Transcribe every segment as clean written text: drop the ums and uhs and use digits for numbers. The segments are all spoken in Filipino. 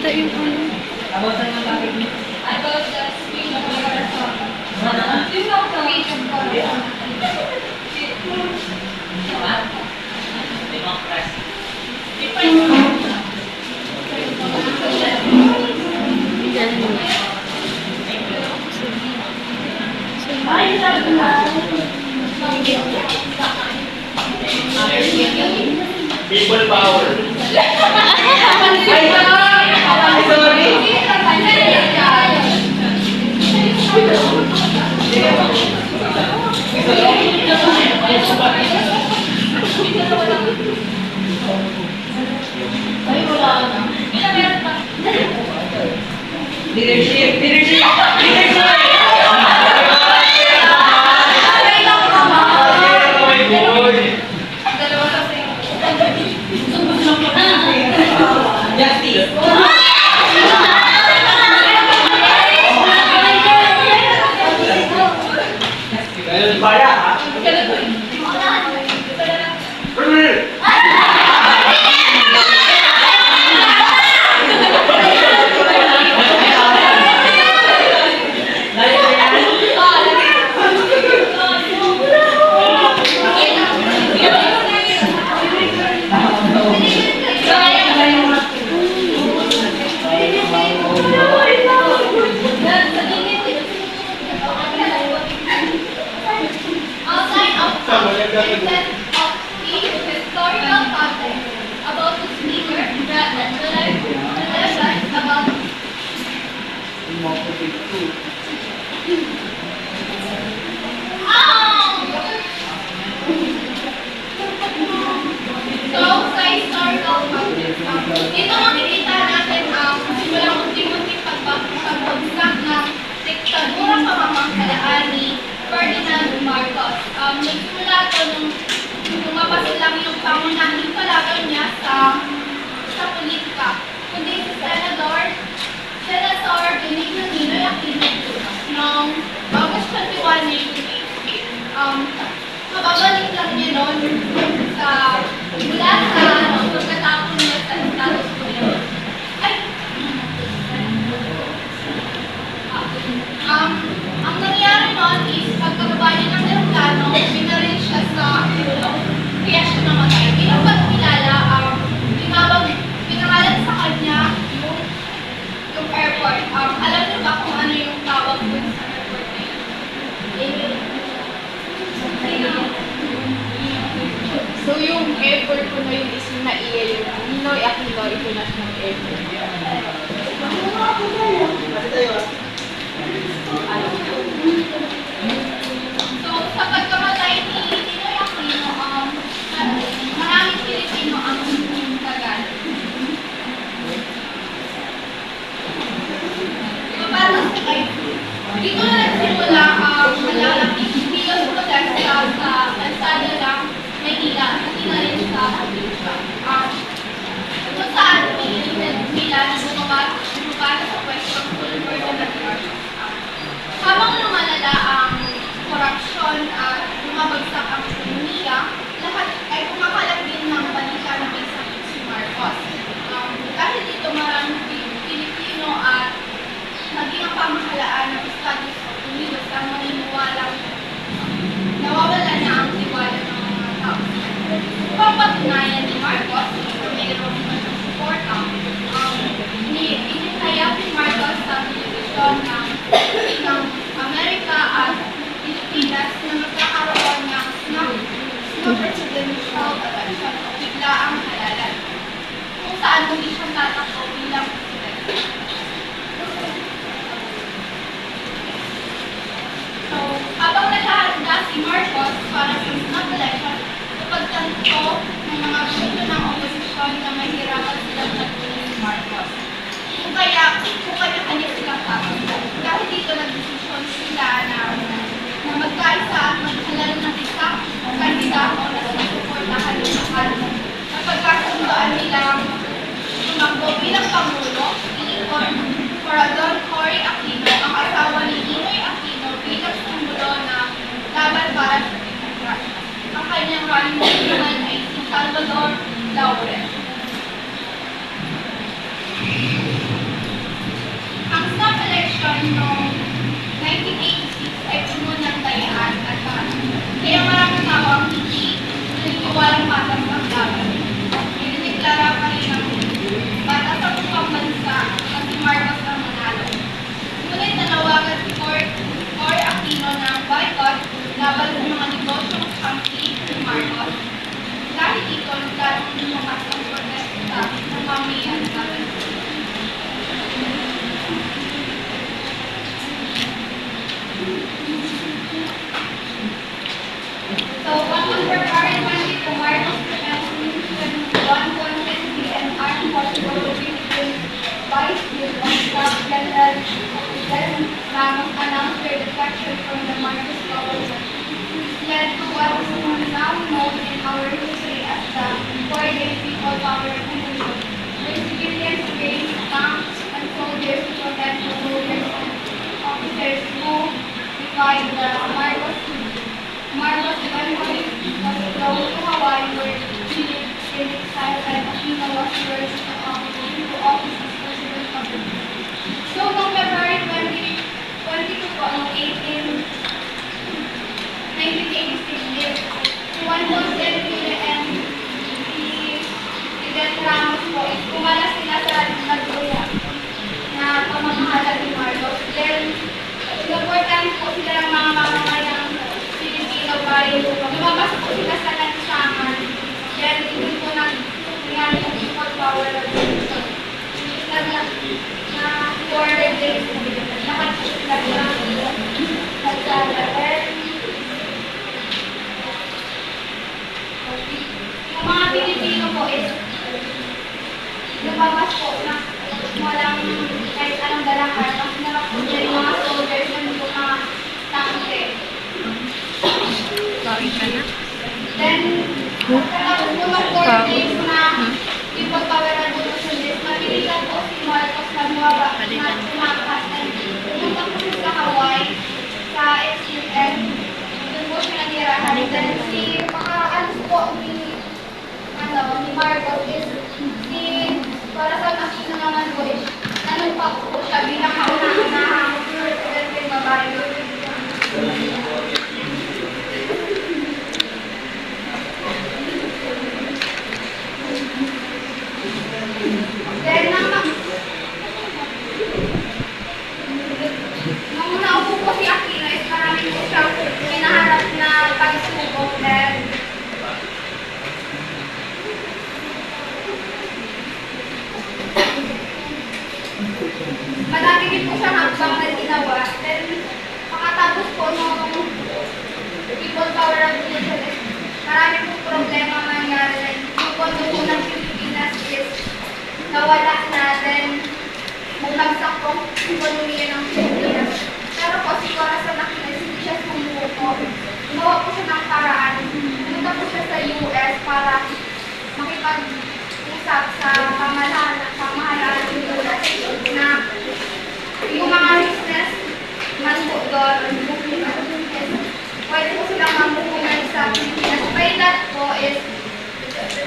makita yung ano. About the speech of Corazon. Speech of Corazon. People power. Leadership. Dito makikita natin ang simulang unti-unting pagbagsak ng diktadurang pamamahalaan ni Ferdinand Marcos. Nagsimula ito nung lumabas lang yung pangunahing palaban niya sa politika. Kundi si Senator Benigno Ninoy Aquino noong August 21, 1988. Mababalik lang niya noon mula sa pagkatapon niya sa Estados Unidos. Ang nangyari noon is pagkababa niya ng aeroplano, binaril siya sa ulo, kaya siya namatay. Bilang pagkilala, pinangalan sa kanya yung airport. Alam niyo ba kung ano yung tawag dun sa airport na yun? So yung airport ko na yun is yung NAIA, yung Ninoy Aquino International Airport. So, sa pagkamatay ni Ninoy Aquino, maraming Pilipino ang tagal. Paano sa kayo? Dito na nagsimula ang malalaking kilos protesta sa kalsada ng Maynila, pati na rin sa Abuja. Kung saan pinilit nila na bumaba sa pwestong full board of education. Habang lumalala ang korupsyon at lumabagsak ang ekonomiya, lahat ay kumakalat din ng balita na may sakit si Marcos. Dahil dito maraming Pilipino at naging ang pamahalaan ng Estados Unidos ang maniniwalang nawawala na ang tiwala ng mga tao. Upang patunayan ni Marcos na mayroong suporta, inihayag ni Marcos sa television ng Amerika at Pilipinas na magkakaroon ng presidential election o bigla ang halalan, kung saan muli siyang tatakbo bilang presidente. So, habang naghahanda si Marcos para sa snap election, napagtanto ng mga grupo ng oposisyon na mahirapan silang nagtuloy si Marcos. Kung kanya-kanya silang tatakbo. Dahil dito nagdesisyon sila na magkaisa at maghalal ng isang kandidato na susuportahan ng mahal. Napagkasundoan nilang tumakbo bilang Pangulo, Corazon Cory Aquino, ang asawa ni Ninoy Aquino bilang sumulo ng laban para sa demokrasya. Ang kanyang running mate naman ay si Salvador Laurel. So, on February 22, Marcos President 1.20 and armed possible between Vice Staff General President Ramos announced their defection from the Marcos government. This led to what is now known in our history as the 4-day People Power Revolution, where civilians raised tanks and soldiers to protect the soldiers and officers who defied the Marcos eventually was flown to Hawaii where he lived in exile and Aquino was urged to office as president of the country. So, noong February 22 po, noong 1986, si Juan Jose Enrile and si President Ramos po, umalas sila sa Nagoya na pamamahala ni Marcos. Then, supportan po sila ng mga mamamayang Pilipino by lumabas po sila sa lansangan. Then, dito po nangyari yung People Power Revolution. Na 4 days, nakasila sila nagsala. Then, yung mga Pilipino po is lumabas po na walang kahit anong dalang armas. Nakapunta yung mga soldiers na hindi mga tanke. Then, pagkatapos po ng 4 days na People Power Revolution is, napilitan po si Marcos na bumaba na tumakas and pumunta po siya sa Hawaii, sa XUN. Doon po siya natirahan. Then, si makaalis po ni Marcos is si para sa Aquino naman po is nanumpa po siya bilang kaunahan na president ng babae. Then, nung naupo po si Aquino is marami po siyang pinaharap na pagsubok. Then, madami din po siyang hakbang na ginawa. Then, makatapos po nung People Power Revolution is marami po problema nangyari. Yung pondo po ng Pilipinas is nawala na. Then, bumagsak po ang ekonomiya ng Pilipinas. Pero po si Corazon Aquino hindi siya sumuko. Gumawa po siya ng paraan. Pumunta po siya sa US para makipag-usap sa pamahalaan ng US na yung mga business man po doon, pwede po silang mamuhunan sa Pilipinas. By that po is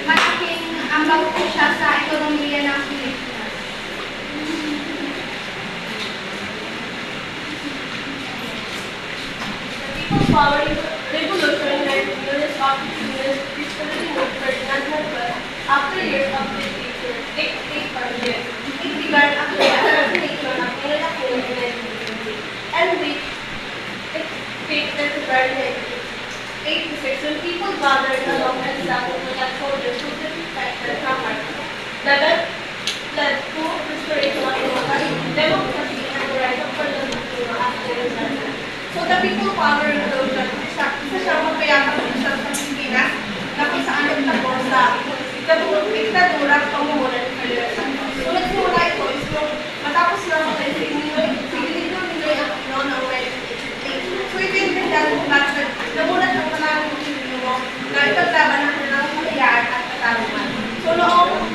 malaking ambag po siya sa ekonomiya ng Pilipinas. People's Power Revolution led to numerous opportunities peacefully moved Ferdinand Marcos after years of dictatorship. It began after the assassination of Ninoy Aquino in 1980 and which its fate led to February 1986 when people gathered along and sang to protect soldiers who defected from Marcos. The event led to restoration of democracy and the rise of Ferdinand Aquino after his death. So the People Power Revolution, isa siyang mapayapang sa Pilipinas na kung saan nagtapos sa diktadura at pamumuno ng Ferdinand Marcos. So nagsimula ito is nung matapos na matay si Ninoy Aquino noong 1988. So ito yung kanyang kung bakit namulat ng maraming Pilipino na ipaglaban ng kanilang kalayaan at katarungan. So noong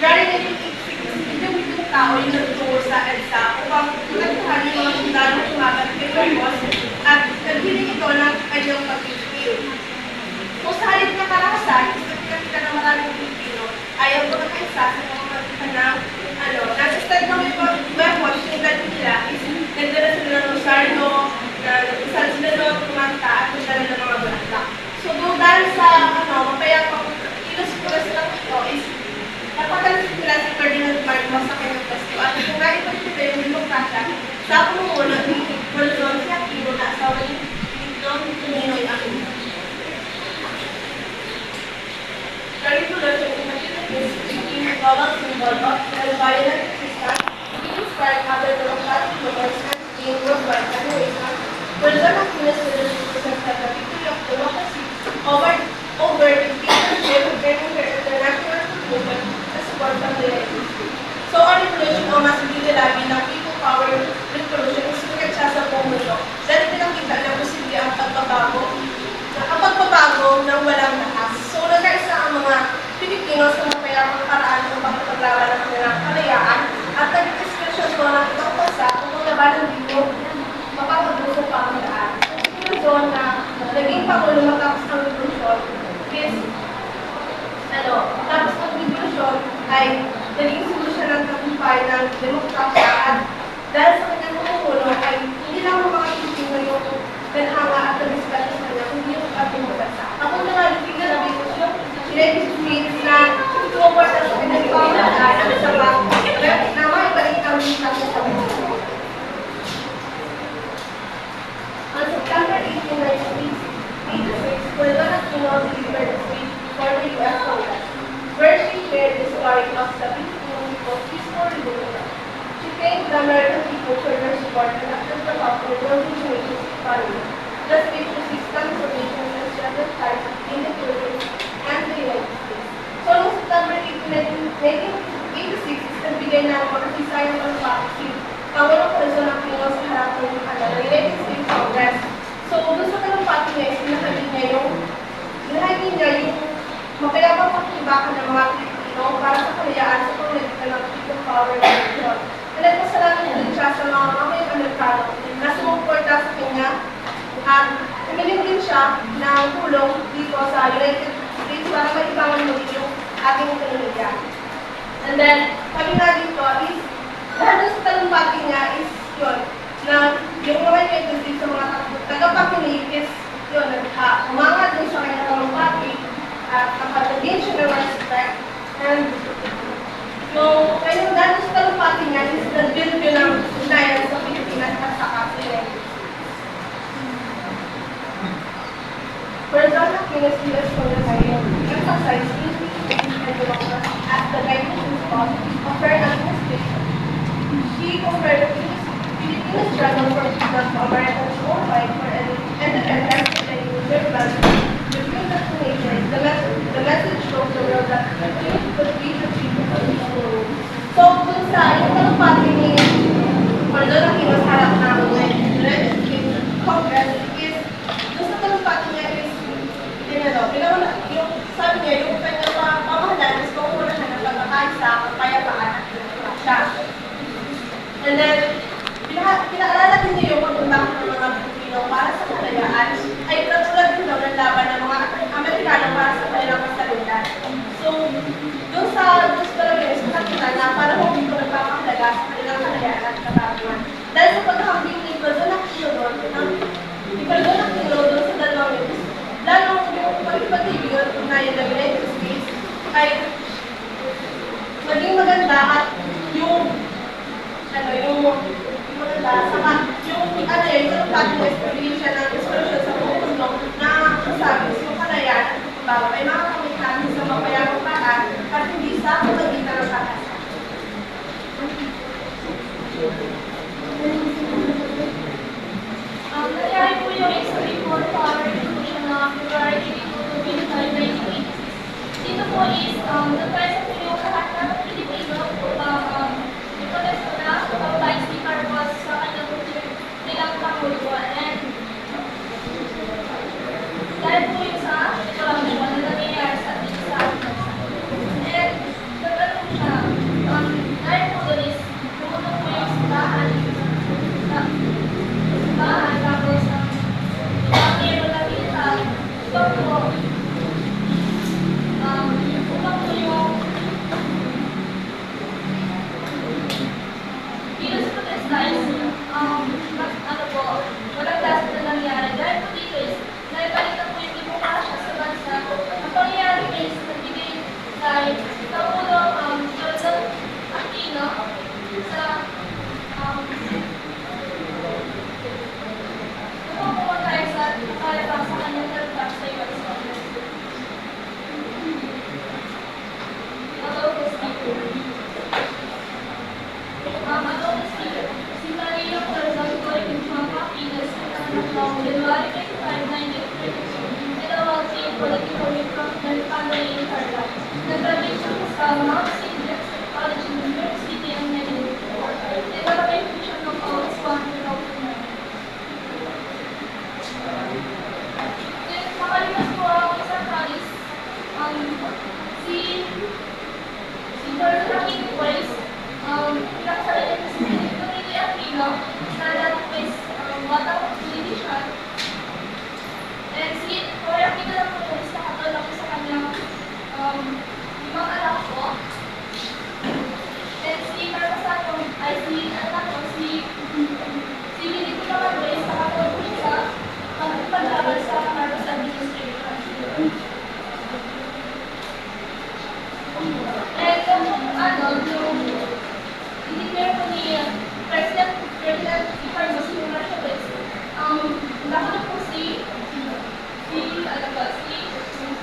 January 1986, yung tao yung nagtungo sa EDSA upang matagpuan yung mga sundalong tumagat kay Marcos at naghiling ito ng kanyang pag-ibig. So sa halip na karahasan, kita ng maraming Pilipino, ayaw ko nag-isa sa mga magitan ng nasa-start na may Marcos, yung dati nila is nagdala sila ng Rosardo, nag-isal sila ng kumanta at nagdala ng mga bulaklak. So dahil sa mapayapang kilos ko na silang ito is napatalas sila si Ferdinand Marcos sa kanyang pwesto at kung naipagpita yung demokrasya sa pamumuno ni Corazon Aquino na asawa ni Ninoy Aquino. The revolution in the Philippines became a global symbol of the violent resistance which inspired other democratic movements and became worldwide. Further, Aquinas represents the victory of democracy over dictatorship and international movement as support of the United States. So, ang revolution o mas nila bilang people power revolution is sumikat siya sa buong mundo dahil pinakita na posible ang pagbabago ng walang lakas. So, nagkaisa ang mga Pilipino sa mapayapang paraan ng pagpaglaban ng kanilang kalayaan at nag-expression ko ng ibang bansa kung labanan dito mapapaglusong pamahalaan. Yung zone na naging pangulo matapos ang revolusyon is tapos ang revolusyon ay naging solusyon ng tagumpay ng demokrasya at dahil sa kanyang pangulo ay hindi lang mga Pilipino yung ganhanga at nag-respeto sa kanya, kundi yung ating bansa. Ako na nga naging na yung United States na tumuport sa kanyang pamahalaan at sa na maibalik ang demokrasya sa bansa. On September 18, 1986, Puebla Aquino delivered a speech before the U.S. Congress, where she shared the story of the Filipino people's peaceful revolution. She thanked the American people for their support and acted for help in building the nation's economy. The speech received transformations and strengthened ties between the Philippines and the United States. So, noong September 18, 1986, nagbigay ng pagkasisayan ng policy Pangulong Quezon Aquino sa harap ng United States Congress. So, doon sa talumpati niya, binahagi niya yung mapayapang pagkibakan ng mga Pilipino para sa kalayaan sa pamilitan ng people power revolution. And nagpasalamat din siya sa mga mamayang Amerikano na sumuporta sa kanya at humiling din siya ng tulong dito sa United States para maibangan mo yung ating ekonomiya. And then, sabi nga dito is, dahil sa talumpati niya is yun, na yung mga United sa mga tagapakinig is yun, umanga din sa kanyang talumpati at nakatagin siya ng respect. And yung kanyang dahil sa talumpati niya is nag-build yun ng ugnayan sa Pilipinas at sa United States. President Aquinas U.S. Congress emphasized unity and democracy as the guiding principle of fair administration. She compared the Filipino struggle for freedom to Americans' own fight for independence and their values. Between the two nations, the message shows the world that Filipinos could be the people of the world. So, dun sa yung talumpati ni President Aquino sa harap ng United States Congress is, dun sa talumpati niya is, yung sabi niya, yung kanyang pamahalaan is pangunahan ng pagkakaisa, kapayapaan at demokrasya. And then, pinaalala din niyo yung pagpunta ng mga Pilipino para sa kalayaan ay katulad din daw ng laban ng mga Amerikano para sa kanilang kasalunan. So, doon sa Philippines, nakita na parang hindi ko nagpapakalaga sa kanilang kalayaan at katarungan. Dahil sa paghahambing ni President Aquino doon, doon sa dalawang ito, lalong yung pag-ibig at ugnayan ng United States ay maging maganda at yung maganda, saka yung pagbigay siya ng inspiration sa buong mundo na masasabi sa kalayaan at pagbabago ay makakamit natin sa mapayapang paraan at hindi sa pamagitan ng kakasan. family in her life. Nag-graduate siya sa Mount St. Joseph College in New York City noong 1984. And nag-apply po siya ng $100,000. Then, makalipas po ang isang Paris, si Jordan Aquino Weiss, pinakasalan niya si Benito Aquino, na dating is batang politician. And si Jordan Aquino lang po is nakatulong sa kanyang limang anak po. And si Marcosano ay si anak ko, si Benito naman Weiss, nakatulong po siya sa paglaban sa Marcos administration. And yung i-declare po ni President Carlos Luna Chavez, nakita po si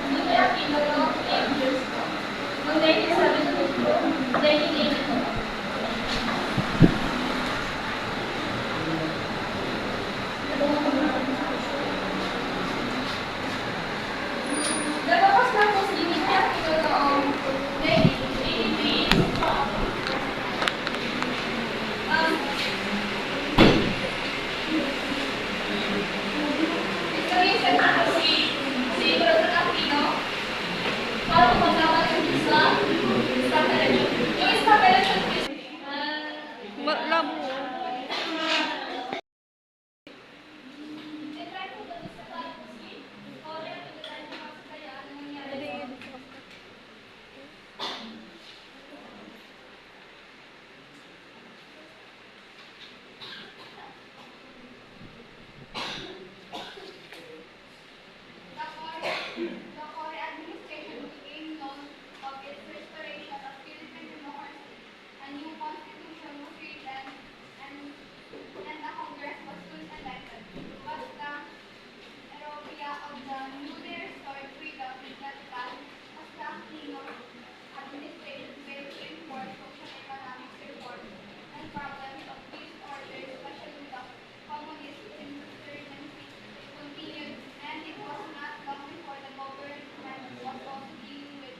Ninoy Aquino ng 8 years po. Noong 1972 po, 1982. Nagawas na po si Ninoy Aquino noong 1983. Nag-reason na po si Jordan Aquino para maglaban sa staff election. Yung staff election is Wala mo. The Core administration became known of its restoration of Philippine democracy. A new constitution was written and the Congress was soon elected. But the erobia of the newly restored freedom did not pass as the Aquino administration failed to enforce social economic reforms and problems of peace order, especially the communist insurgency, continued, and it was not long before the government was also dealing with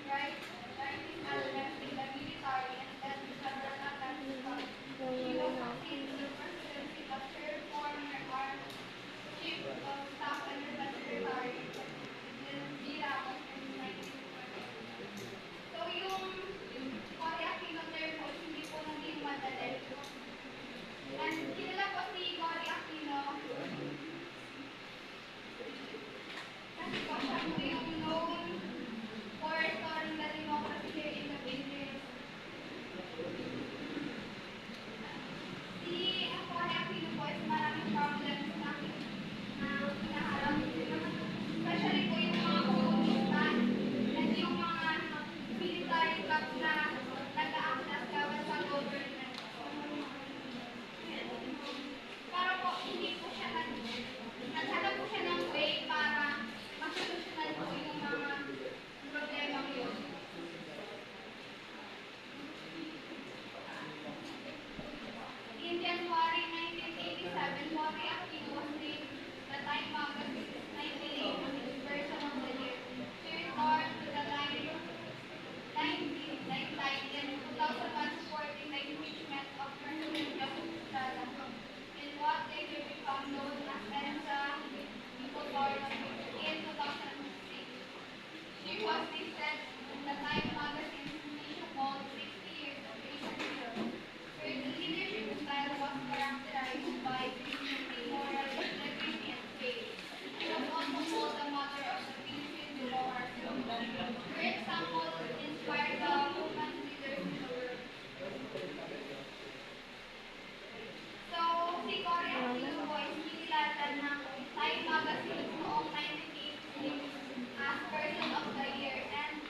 rising elements in the military and then several attempts to stop. She was succeeded to the presidency of third former armed chief of staff and defense secretary, G. Ramos, in 1940. So yung Cory Aquino term po, hindi po naging madali. And kilala po si Cory Aquino kasi po siya po yung known for restoring the democracy here in the Philippines. Si Cory Aquino po is maraming problems na hinaharap. Especially po yung mga komunista and yung mga military club na nag-a-access laban sa government. Para po hindi po siya naghanap po siya ng way para masolusyonan po yung mga problema yun. In January 1987, Cory Aquino was named the Time Magazine's 1980 Person of the Year. She returned to the limelight in 2001 supporting the impeachment of President Joseph Estrada in what later became known as EDSA in 2006. She was listed in the Time Magazine's issue called 60 Years of Asian Hero. Her leadership style was characterized by moral integrity and faith. She was also called the mother of the Philippine democracy. Her example inspired the movement leaders in the world. So, si Cory Aquino po ay sinilatan ng Time Magazine noong 1980 as Person of the Year and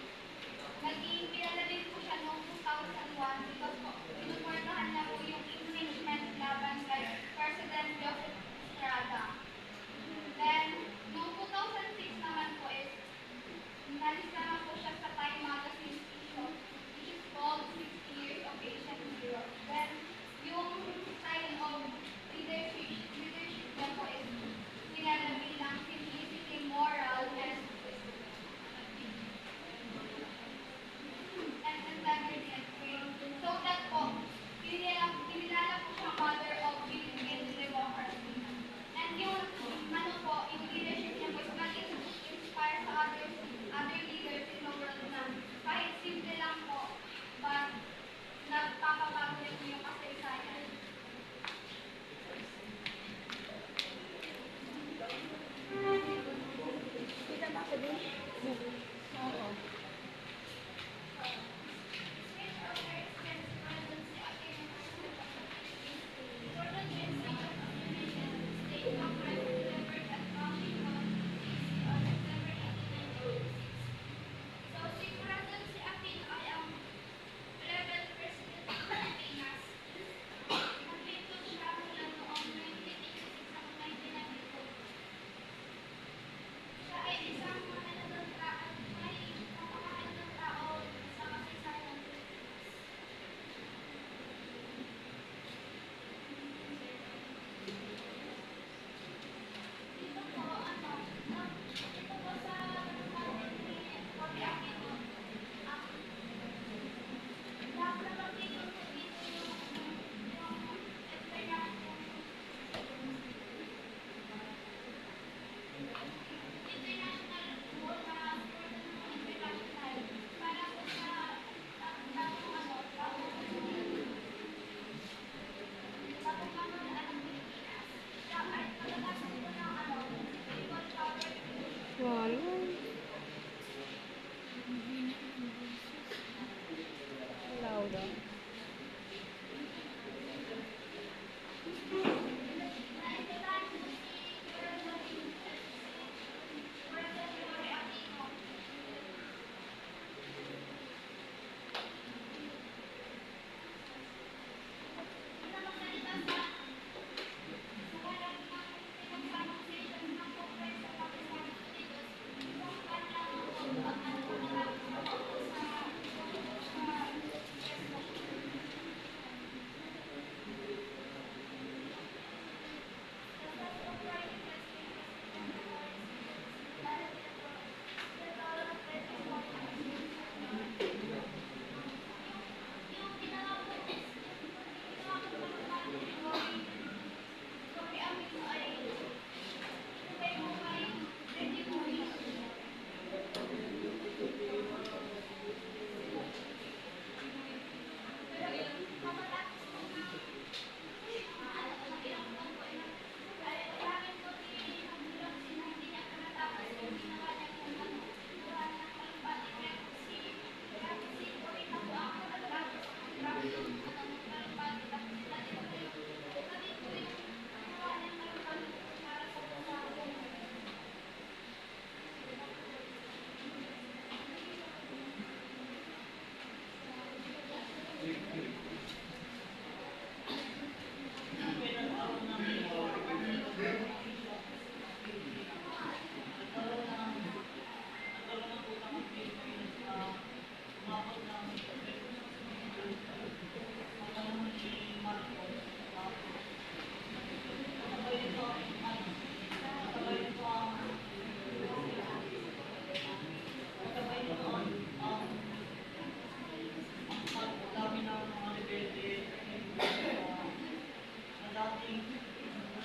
naging kilala din po siya noong 2001 because po pinuportahan niya po yung impeachment laban kay President Joseph Estrada. Then, noong 2006 naman po is nalista na po siya sa Time Magazine issue which is called 60 Years of Asian Heroes. Then, yung style of leadership niya po is sinala bilang simplicity, moral, and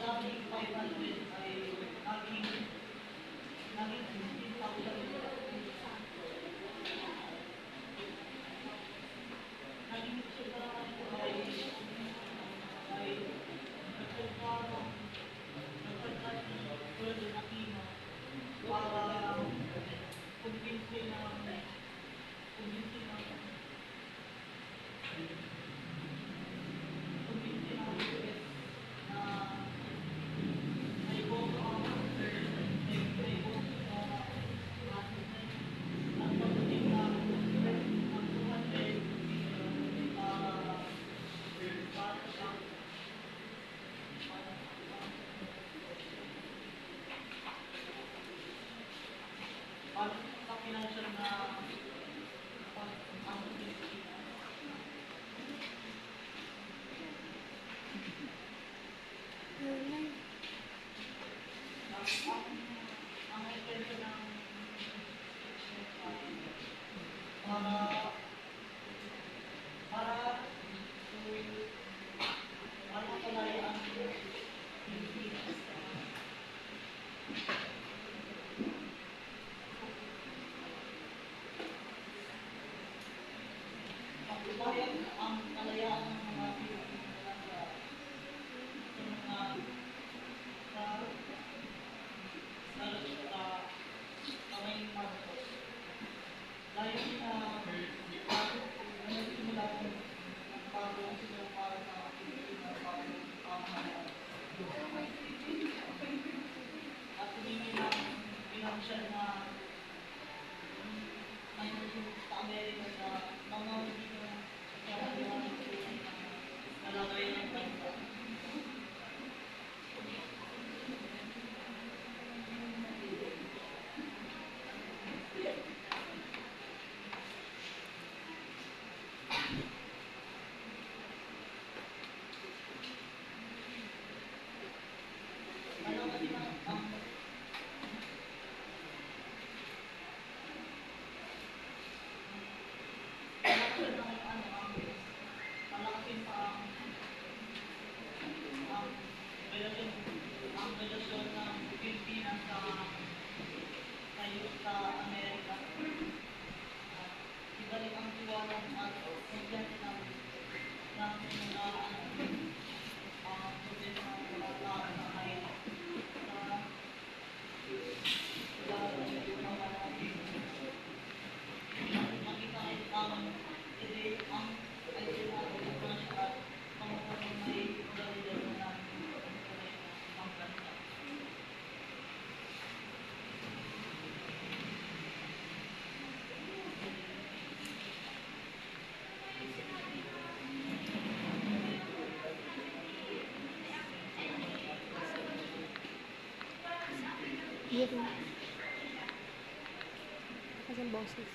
daming 500 ay naging 15,000. Naging sobrang po ay nagpagkano ng Pwede Aquino para kumbinsi ng kumbinsi ng US na may boto ang may boto ang pagdating ng 200 para sa financial na ang intention ng para para para makalaya ang Pilipinas. Pagkubayan ang kalayaan ng mga Pilipino sa may Marcos. Dahil nagsimula ng bagong sila para sa Pilipinas bagong pamahalaan. At humingi ng financial na sa Amerika sa mga hindi na nalagay ng bansa. Ano kasi ang malaking pa ang relasyon ng Pilipinas sa Amerika. Ibalik ang tiwala at confiance ng mga province ng mga tao sa kahit sa unawa natin. Makita ang ideya ng mga siya at pangutang may kalidad na natin ang bansa. Gitu. Kasih boses.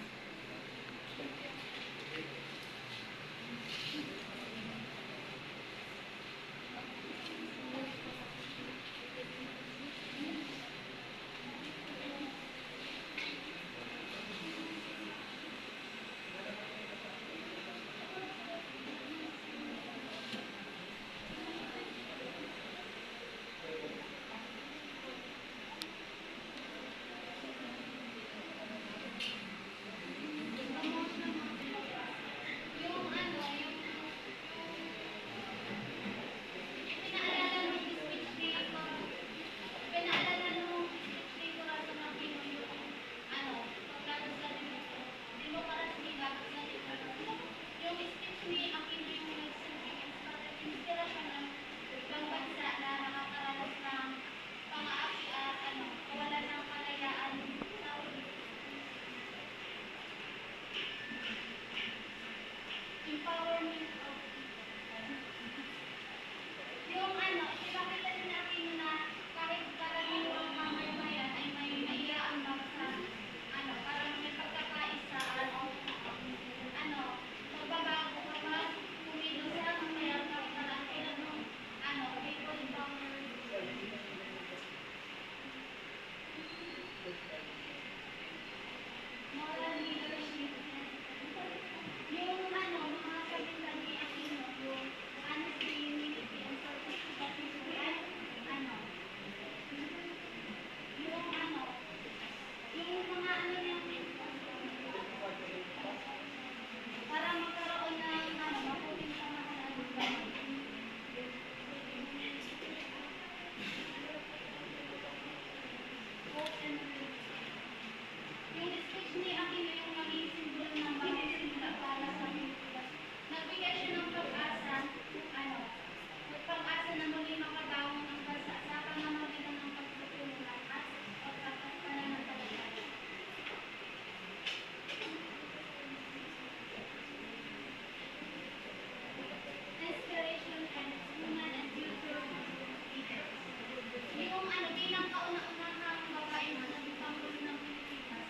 pinakauna-unahang babae na naging Pangulo ng Pilipinas.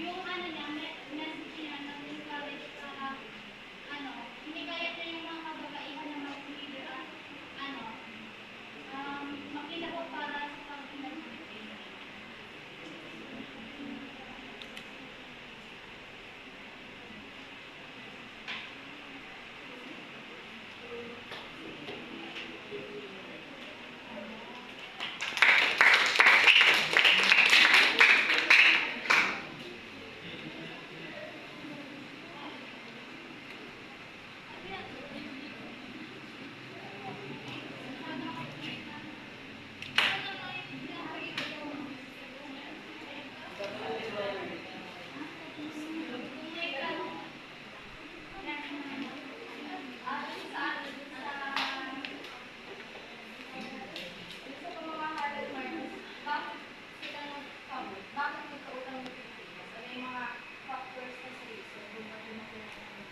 Yung ano niya, message niya, nag-encourage para hindi kaya niya yung mga kababaihan na mag-leader at makilahok para sa pag-ilag ng Pilipinas. Bakit nagkautang ng Pilipinas? Ano yung mga factors na sa reason kung bakit nagkautang ng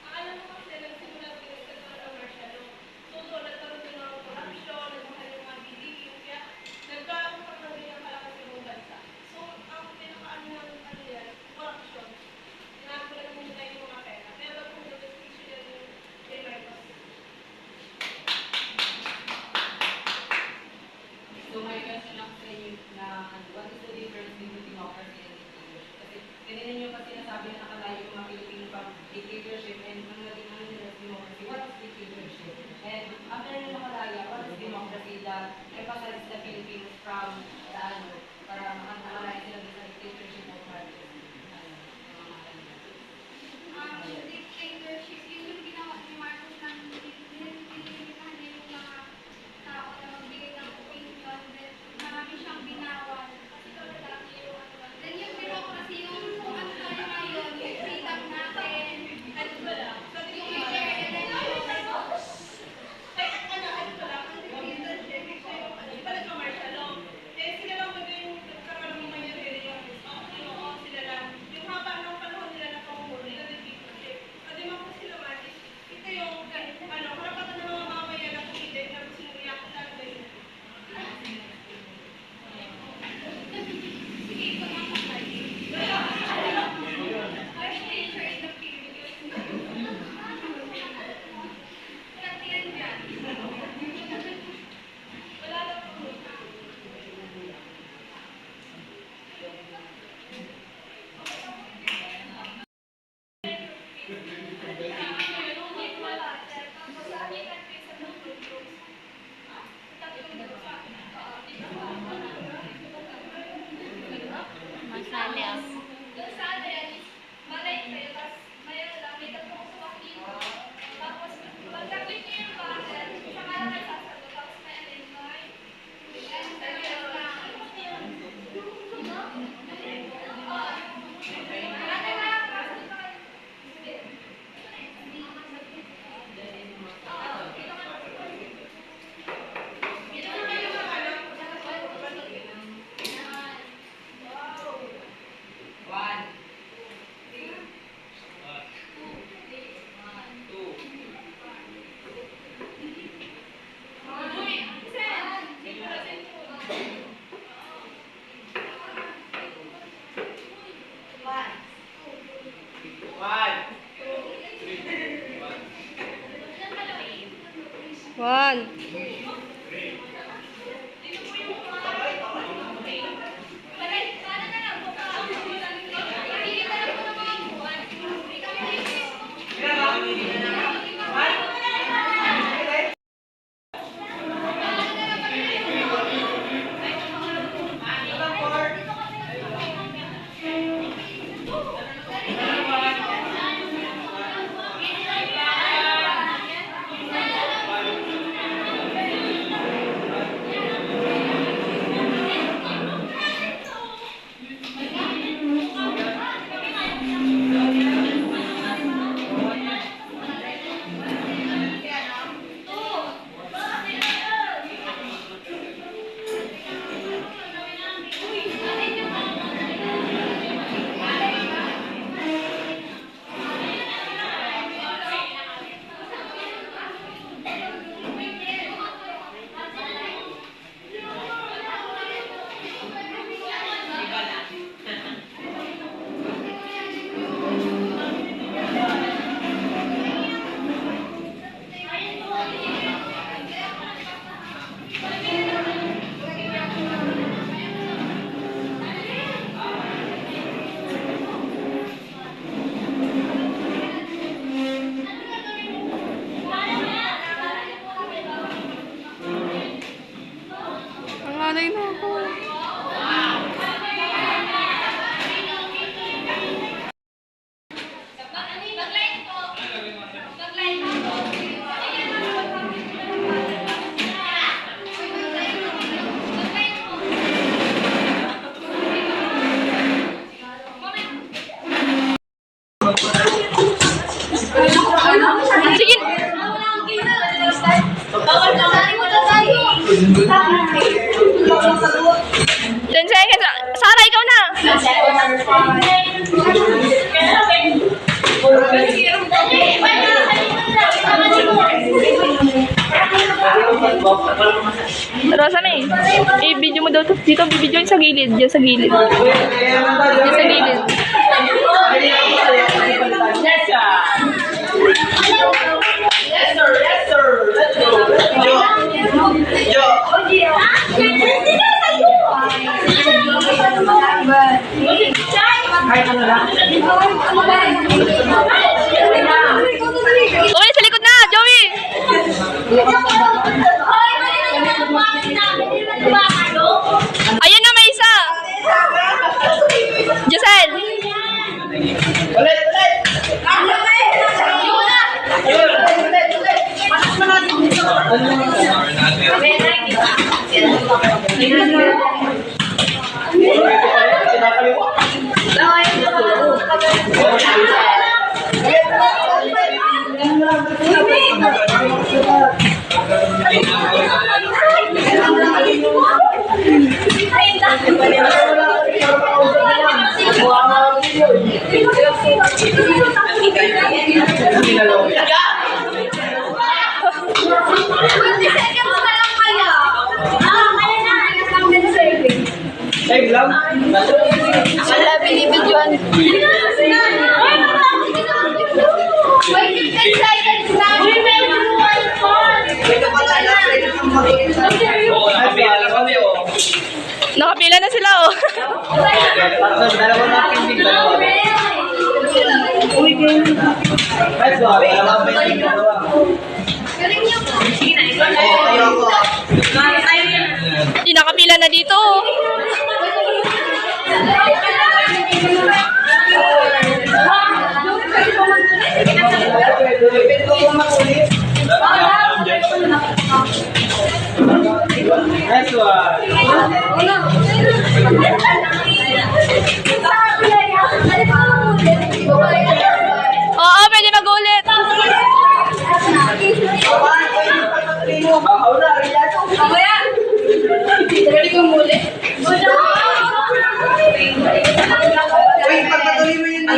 Alam mo kasi nagsimula din sa commercial law. So, nagkaroon din ng corruption, nagmahal yung mga bilihin, kaya nagkaroon pa ng ganyan kalakas sa ibang bansa. So, ang pinakaano ng yan, corruption. Ginagawa lang nila yung mga pera. Pero kung nag-description yan yung Marcos. So my question lang sa inyo na what is the difference between democracy and dictatorship? Kasi kanina nyo kasi nasabi na nakalayo yung mga Pilipino from dictatorship and ang naging ano nila sa democracy, what is dictatorship? And after nyo nakalaya, what is democracy that emphasizes the Filipinos from the para makalaya sila sa dictatorship of Marcos? dictatorship, yung ginawa ni Marcos ng pinilihan niya yung mga tao na magbigay ng opinion, then marami siyang binawan. Kasi talaga yung then yung bureaucracy, yung kung ano tayo ngayon, yung freedom natin, Ano ba lang? Sabi yung ko, share and then kaya ano pa lang, ang dictatorship, iba nag-commercial law. Eh, sila lang ba yung nagkaroon ng mayroon yung Sanay na ako. Sige. 10 seconds. Sarah, ikaw na. Rosa May, i-video mo daw to. Dito, bibidyo sa gilid. Diyan sa gilid. Diyan sa gilid. Yes, sir. Yes, sir. Let's go. Yo. Uy, sa likod na, Joey! Ayun na, may isa! Giselle! Ulit. Save lang. Wala, binibidyoan. Nakapila na sila, oh. Dalawa na pending. Let's go. Dalawa pending. Hindi nakapila na dito, oh. Next one. Oo, pwede mag-ulit. Bahaw na. Uy, pagpatuloy mo yun na.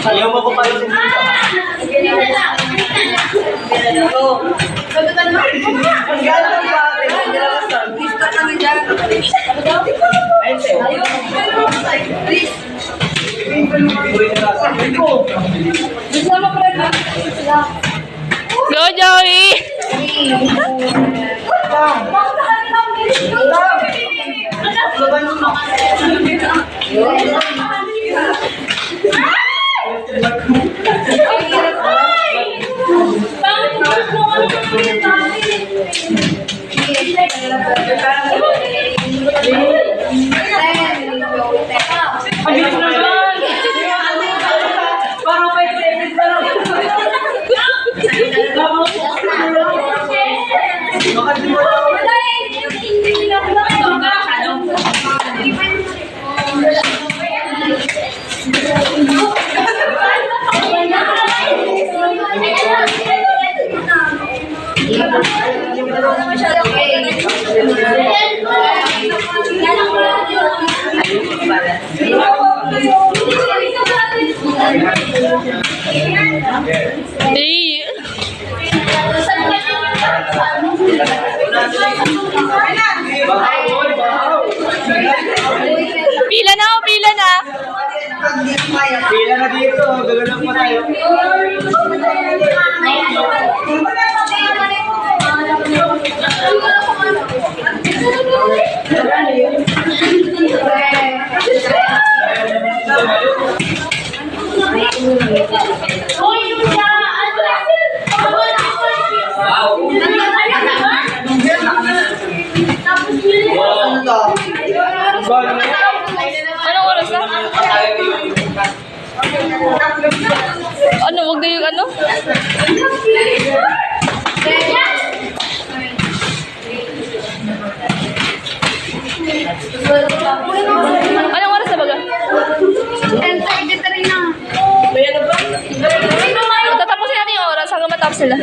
Ayaw mo ko pa yung Go, Joey! Hey. Pila na, oh, pila na. Pila na dito. Gagawin pa tayo. Hoy, Yulia! Ano, wag na yung ano? Anong oras na baga? 10:33 na. Tatapusin natin yung oras hanggang matapos sila.